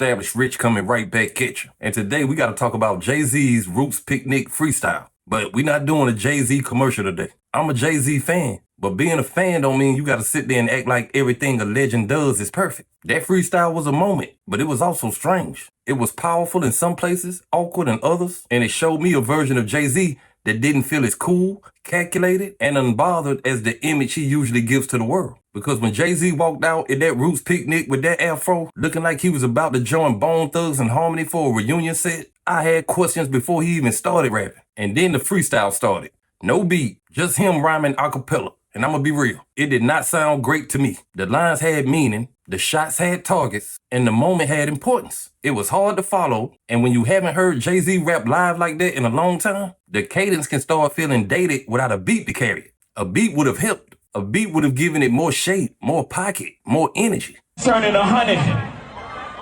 well-established Rich coming right back at you. And today we got to talk about JayZ's Roots Picnic freestyle. But we're not doing a JayZ commercial today. I'm a JayZ fan. But being a fan don't mean you got to sit there and act like everything a legend does is perfect. That freestyle was a moment, but it was also strange. It was powerful in some places, awkward in others, and it showed me a version of JayZ that didn't feel as cool, calculated, and unbothered as the image he usually gives to the world. Because when JayZ walked out at that Roots Picnic with that afro, looking like he was about to join Bone Thugs and Harmony for a reunion set, I had questions before he even started rapping. And then the freestyle started. No beat, just him rhyming acapella. And I'm gonna be real, it did not sound great to me. The lines had meaning, the shots had targets, and the moment had importance. It was hard to follow, and when you haven't heard JayZ rap live like that in a long time, the cadence can start feeling dated without a beat to carry it. A beat would have helped. A beat would have given it more shape, more pocket, more energy. Turning 100.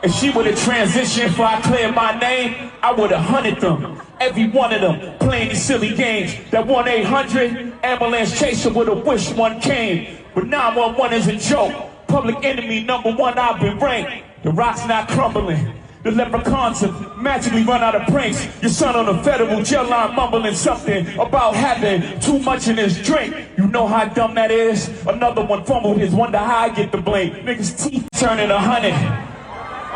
If she would have transitioned before I cleared my name, I would have hunted them. Every one of them playing these silly games. That 1-800 ambulance chaser would have wished one came. But 911 is a joke. Public enemy #1, I've been ranked. The rock's not crumbling. The leprechauns have magically run out of pranks. Your son on a federal jail line mumbling something about having too much in his drink. You know how dumb that is? Another one fumbled his, wonder how I get the blame. Niggas' teeth turning 100.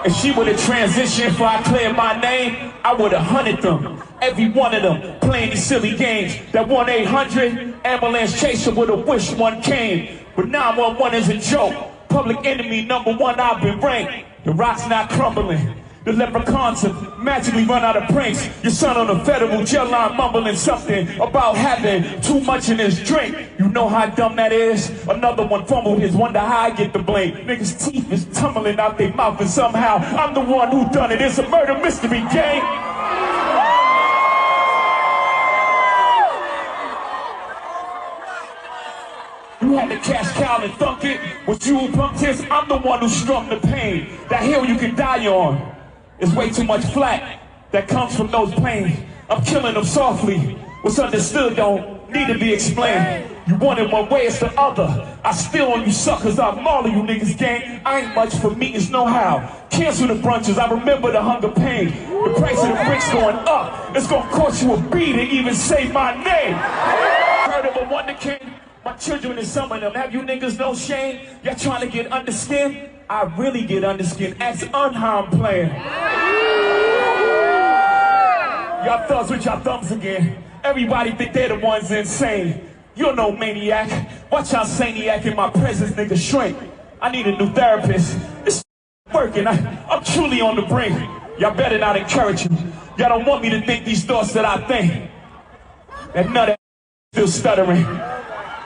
If she would have transitioned before I cleared my name, I would have hunted them. Every one of them playing these silly games. That 1-800 ambulance chaser would have wished one came. But 911 is a joke. Public enemy #1, I've been ranked. The rock's not crumbling. The leprechauns have magically run out of pranks. Your son on a federal jail line mumbling something about having too much in his drink. You know how dumb that is? Another one fumbled his, wonder how I get the blame. Niggas' teeth is tumbling out their mouth and somehow I'm the one who done it. It's a murder mystery game. You had to cash cow and thunk it. What you punked is, I'm the one who strung the pain. That hill you can die on. It's way too much flack that comes from those pains. I'm killing them softly. What's understood don't need to be explained. You want it one way, it's the other. I steal on you suckers, I maul you niggas gang. I ain't much for me, it's no how. Cancel the brunches, I remember the hunger pain. The price of the bricks going up. It's gonna cost you a beat to even say my name. Heard of a wonder king? My children and some of them, have you niggas no shame? Y'all trying to get under skin? I really get under skin. Ask Unharmed playing. Y'all thugs with y'all thumbs again. Everybody think they're the ones insane. You're no maniac. Watch y'all saniac in my presence, nigga shrink. I need a new therapist. This working. I'm truly on the brink. Y'all better not encourage me. Y'all don't want me to think these thoughts that I think. That nut ass still stuttering.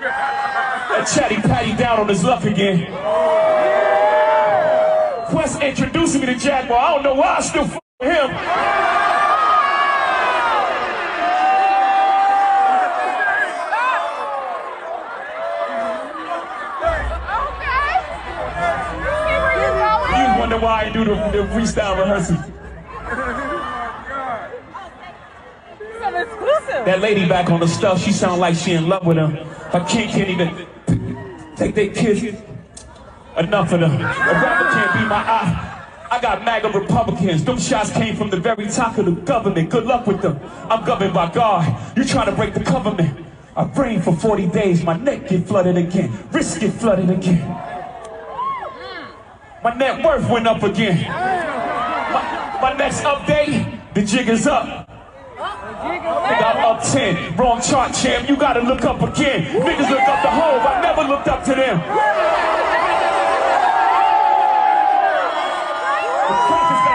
That chatty patty down on his luck again. Quest introducing me to Jaguar. I don't know why I still f with him. You wonder why I do the freestyle rehearsal. That lady back on the stuff, she sound like she in love with him. Her king can't even take their kids. Enough of them. A rapper can't be my eye. I got MAGA Republicans. Them shots came from the very top of the government. Good luck with them. I'm governed by God. You trying to break the government. I rained for 40 days. My neck get flooded again. Wrist get flooded again. My net worth went up again. My next update, the jig is up. Nigga, I'm up 10. Wrong chart, champ. You gotta look up again. Niggas look up the Hove. I never looked up to them.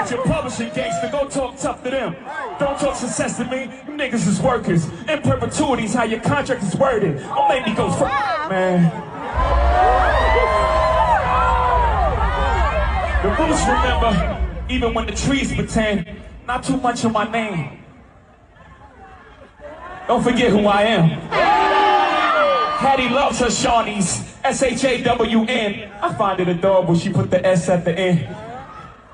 Your publishing gangster, go talk tough to them. Don't talk success to me. You niggas is workers. In perpetuity is how your contract is worded. Don't make me go man. The roots remember, even when the trees pretend, not too much of my name. Don't forget who I am. Hattie loves her Shawnees. S-H-A-W-N. I find it adorable she put the S at the end.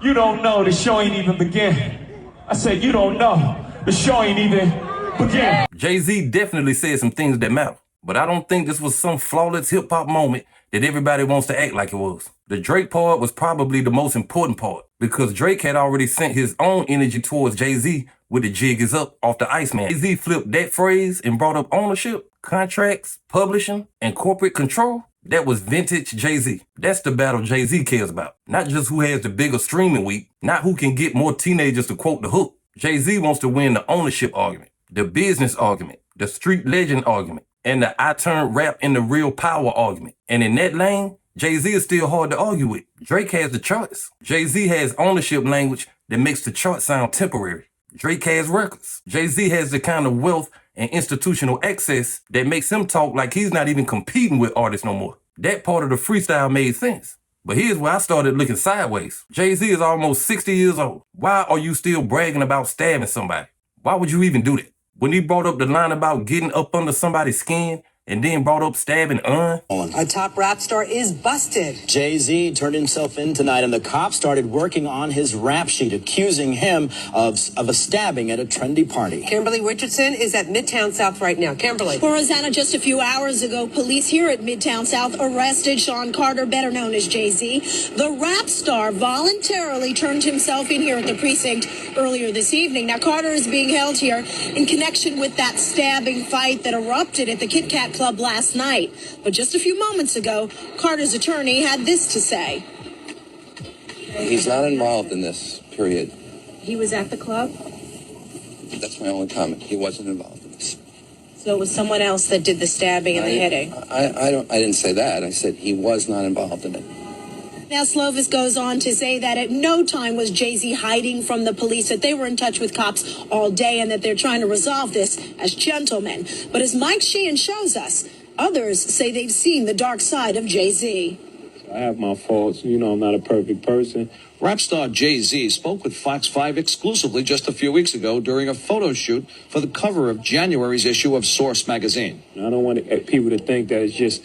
You don't know, the show ain't even begin. I said, you don't know, the show ain't even begin. JayZ definitely said some things that matter, but I don't think this was some flawless hip-hop moment that everybody wants to act like it was. The Drake part was probably the most important part because Drake had already sent his own energy towards JayZ with the jig is up off the Iceman. JayZ flipped that phrase and brought up ownership, contracts, publishing, and corporate control. That was vintage JayZ. That's the battle JayZ cares about. Not just who has the bigger streaming week, not who can get more teenagers to quote the hook. JayZ wants to win the ownership argument, the business argument, the street legend argument, and the I turned rap into real power argument. And in that lane, JayZ is still hard to argue with. Drake has the charts. JayZ has ownership language that makes the chart sound temporary. Drake has records. JayZ has the kind of wealth and institutional access that makes him talk like he's not even competing with artists no more. That part of the freestyle made sense. But here's where I started looking sideways. JayZ is almost 60 years old. Why are you still bragging about stabbing somebody? Why would you even do that? When he brought up the line about getting up under somebody's skin and then brought up stabbing A top rap star is busted. JayZ turned himself in tonight, and the cops started working on his rap sheet, accusing him of a stabbing at a trendy party. Kimberly Richardson is at Midtown South right now. Kimberly. Well, Rosanna, just a few hours ago, police here at Midtown South arrested Sean Carter, better known as JayZ. The rap star voluntarily turned himself in here at the precinct earlier this evening. Now, Carter is being held here in connection with that stabbing fight that erupted at the Kit Kat Club last night. But just a few moments ago, Carter's attorney had this to say. He's not involved in this, period. He was at the club? That's my only comment. He wasn't involved in this. So it was someone else that did the stabbing and the hitting? I didn't say that. I said he was not involved in it. Now, Slovis goes on to say that at no time was JayZ hiding from the police, that they were in touch with cops all day and that they're trying to resolve this as gentlemen. But as Mike Sheehan shows us, others say they've seen the dark side of JayZ. I have my faults. You know, I'm not a perfect person. Rap star JayZ spoke with Fox 5 exclusively just a few weeks ago during a photo shoot for the cover of January's issue of Source magazine. I don't want people to think that it's just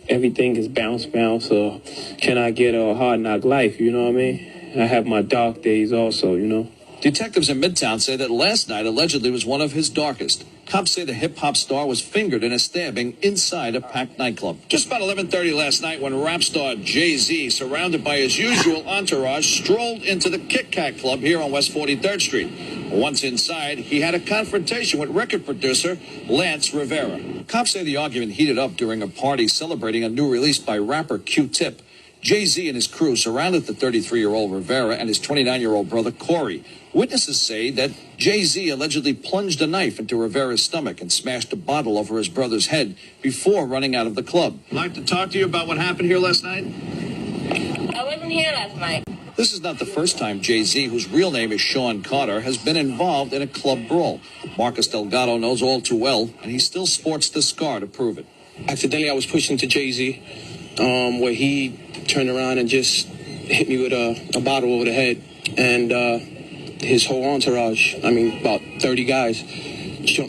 everything is bounce, or can I get a hard knock life, you know what I mean? I have my dark days also, you know. Detectives in Midtown say that last night allegedly was one of his darkest. Cops say the hip-hop star was fingered in a stabbing inside a packed nightclub. Just about 11:30 last night when rap star JayZ, surrounded by his usual entourage, strolled into the Kit Kat Club here on West 43rd Street. Once inside, he had a confrontation with record producer Lance Rivera. Cops say the argument heated up during a party celebrating a new release by rapper Q-Tip. JayZ and his crew surrounded the 33-year-old Rivera and his 29-year-old brother Corey. Witnesses say that JayZ allegedly plunged a knife into Rivera's stomach and smashed a bottle over his brother's head before running out of the club. I'd like to talk to you about what happened here last night. I wasn't here last night. This is not the first time JayZ, whose real name is Sean Carter, has been involved in a club brawl. Marcus Delgado knows all too well, and he still sports the scar to prove it. Accidentally, I was pushed into JayZ, where he turned around and just hit me with a bottle over the head. And his whole entourage, about 30 guys,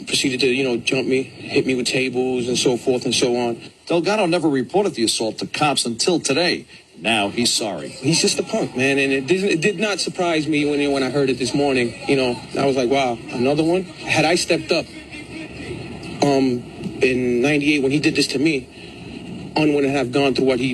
proceeded to, jump me, hit me with tables and so forth and so on. Delgado never reported the assault to cops until today. Now he's sorry. He's just a punk, man, and it did not surprise me when I heard it this morning. I was like, wow, another one? Had I stepped up in 98 when he did this to me, I wouldn't have gone through what he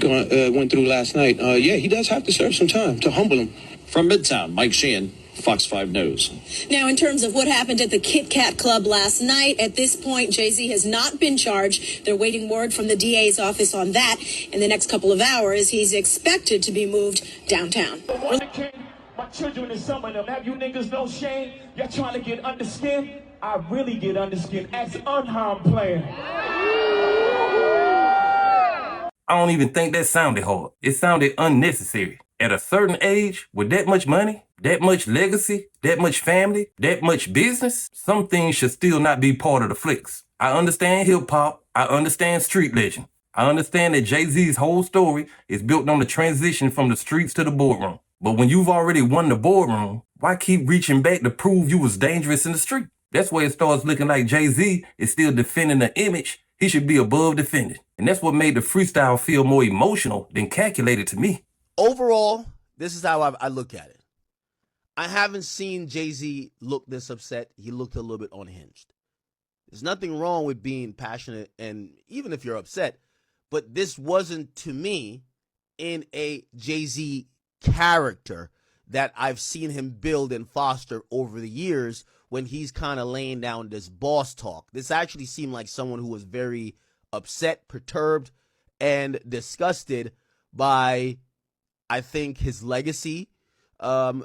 went through last night. He does have to serve some time to humble him. From Midtown, Mike Sheehan, Fox 5 News. Now, in terms of what happened at the Kit Kat Club last night, at this point, JayZ has not been charged. They're waiting word from the DA's office on that. In the next couple of hours, he's expected to be moved downtown. My children and some of them, have you niggas no shame? Y'all trying to get under skin? I really get under skin as unharmed player. I don't even think that sounded hard. It sounded unnecessary. At a certain age, with that much money, that much legacy, that much family, that much business, some things should still not be part of the flicks. I understand hip-hop. I understand street legend. I understand that JayZ's whole story is built on the transition from the streets to the boardroom. But when you've already won the boardroom, why keep reaching back to prove you was dangerous in the street? That's where it starts looking like JayZ is still defending the image he should be above defending. And that's what made the freestyle feel more emotional than calculated to me. Overall, this is how I look at it. I haven't seen JayZ look this upset. He looked a little bit unhinged. There's nothing wrong with being passionate, and even if you're upset, but this wasn't, to me, in a JayZ character that I've seen him build and foster over the years when he's kind of laying down this boss talk. This actually seemed like someone who was very upset, perturbed, and disgusted by, I think, his legacy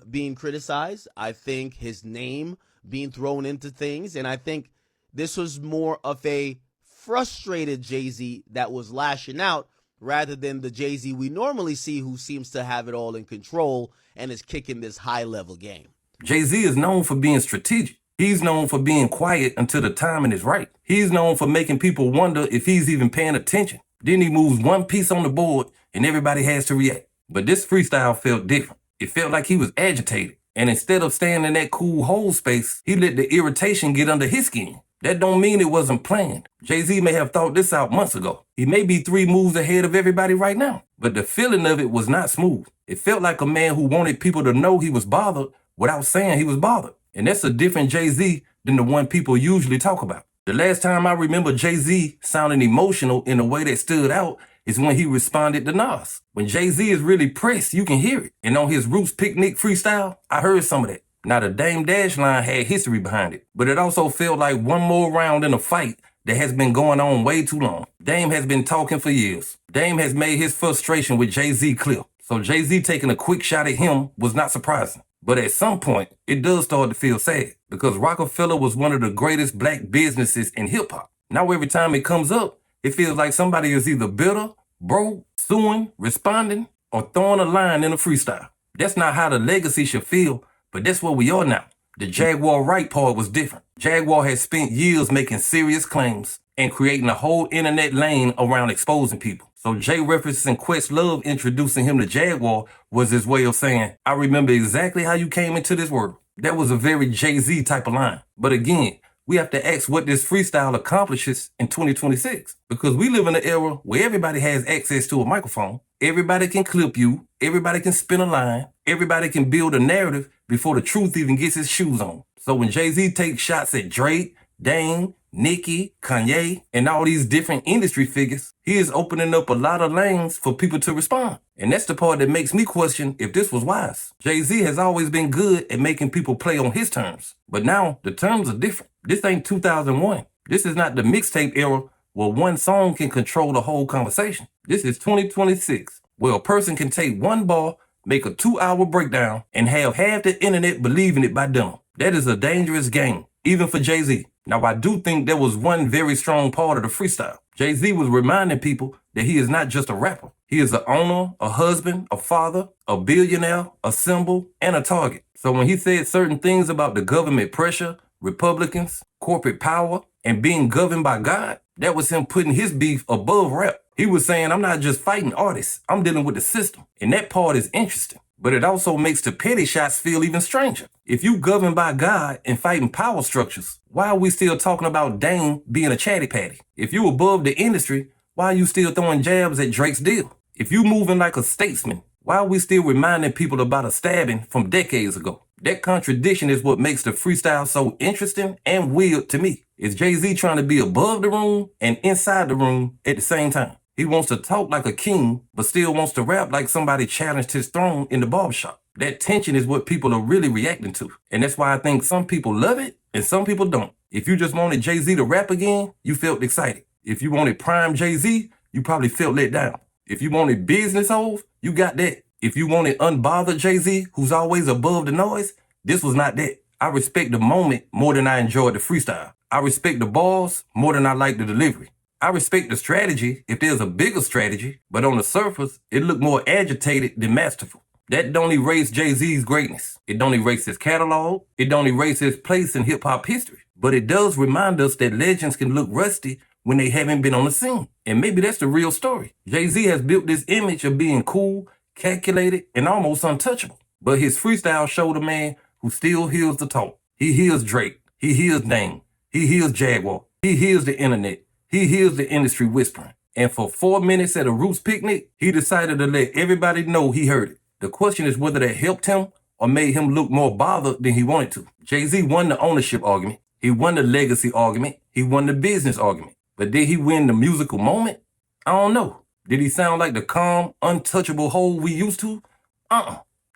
being criticized. I think his name being thrown into things. And I think this was more of a frustrated JayZ that was lashing out rather than the JayZ we normally see, who seems to have it all in control and is kicking this high-level game. JayZ is known for being strategic. He's known for being quiet until the timing is right. He's known for making people wonder if he's even paying attention. Then he moves one piece on the board and everybody has to react. But this freestyle felt different. It felt like he was agitated. And instead of staying in that cool whole space, he let the irritation get under his skin. That don't mean it wasn't planned. JayZ may have thought this out months ago. He may be 3 moves ahead of everybody right now. But the feeling of it was not smooth. It felt like a man who wanted people to know he was bothered without saying he was bothered. And that's a different JayZ than the one people usually talk about. The last time I remember JayZ sounding emotional in a way that stood out is when he responded to Nas. When JayZ is really pressed, you can hear it. And on his Roots Picnic freestyle, I heard some of that. Now, the Dame Dash line had history behind it, but it also felt like one more round in a fight that has been going on way too long. Dame has been talking for years. Dame has made his frustration with JayZ clear. So JayZ taking a quick shot at him was not surprising. But at some point, it does start to feel sad because Rockefeller was one of the greatest black businesses in hip-hop. Now every time it comes up, it feels like somebody is either bitter, broke, suing, responding, or throwing a line in a freestyle. That's not how the legacy should feel, but that's where we are now. The Jaguar Wright part was different. Jaguar has spent years making serious claims and creating a whole internet lane around exposing people. So Jay referencing Questlove introducing him to Jaguar was his way of saying, I remember exactly how you came into this world. That was a very JayZ type of line. But again, we have to ask what this freestyle accomplishes in 2026. Because we live in an era where everybody has access to a microphone. Everybody can clip you. Everybody can spin a line. Everybody can build a narrative before the truth even gets his shoes on. So when JayZ takes shots at Drake, Dame, Nicki, Kanye, and all these different industry figures, he is opening up a lot of lanes for people to respond. And that's the part that makes me question if this was wise. JayZ has always been good at making people play on his terms. But now the terms are different. This ain't 2001. This is not the mixtape era where one song can control the whole conversation. This is 2026, where a person can take one bar, make a 2-hour breakdown, and have half the internet believing it by them. That is a dangerous game, even for JayZ. Now, I do think there was one very strong part of the freestyle. JayZ was reminding people that he is not just a rapper. He is an owner, a husband, a father, a billionaire, a symbol, and a target. So when he said certain things about the government pressure, Republicans, corporate power, and being governed by God, that was him putting his beef above rap. He was saying, I'm not just fighting artists, I'm dealing with the system. And that part is interesting. But it also makes the petty shots feel even stranger. If you governed by God and fighting power structures, why are we still talking about Dame being a chatty patty? If you above the industry, why are you still throwing jabs at Drake's deal? If you moving like a statesman, why are we still reminding people about a stabbing from decades ago? That contradiction is what makes the freestyle so interesting and weird to me. Is JayZ trying to be above the room and inside the room at the same time? He wants to talk like a king, but still wants to rap like somebody challenged his throne in the barbershop. That tension is what people are really reacting to. And that's why I think some people love it and some people don't. If you just wanted JayZ to rap again, you felt excited. If you wanted prime JayZ, you probably felt let down. If you wanted business Hov, you got that. If you wanted unbothered JayZ, who's always above the noise, this was not that. I respect the moment more than I enjoyed the freestyle. I respect the bars more than I like the delivery. I respect the strategy if there's a bigger strategy, but on the surface, it looked more agitated than masterful. That don't erase JayZ's greatness. It don't erase his catalog. It don't erase his place in hip-hop history. But it does remind us that legends can look rusty when they haven't been on the scene. And maybe that's the real story. JayZ has built this image of being cool, calculated, and almost untouchable. But his freestyle showed a man who still hears the talk. He hears Drake. He hears Dame. He hears Jaguar. He hears the internet. He hears the industry whispering. And for 4 minutes at a Roots picnic, he decided to let everybody know he heard it. The question is whether that helped him or made him look more bothered than he wanted to. JayZ won the ownership argument. He won the legacy argument. He won the business argument. But did he win the musical moment? I don't know. Did he sound like the calm, untouchable Hov we used to?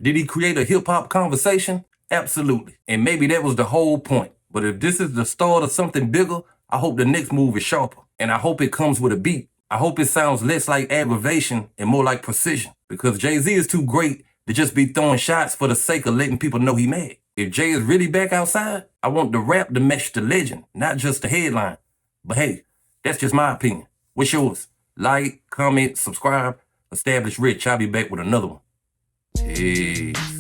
Did he create a hip-hop conversation? Absolutely. And maybe that was the whole point. But if this is the start of something bigger, I hope the next move is sharper. And I hope it comes with a beat. I hope it sounds less like aggravation and more like precision. Because JayZ is too great to just be throwing shots for the sake of letting people know he mad. If Jay is really back outside, I want the rap to match the legend, not just the headline. But hey, that's just my opinion. What's yours? Like, comment, subscribe. Established Rich. I'll be back with another one. Peace.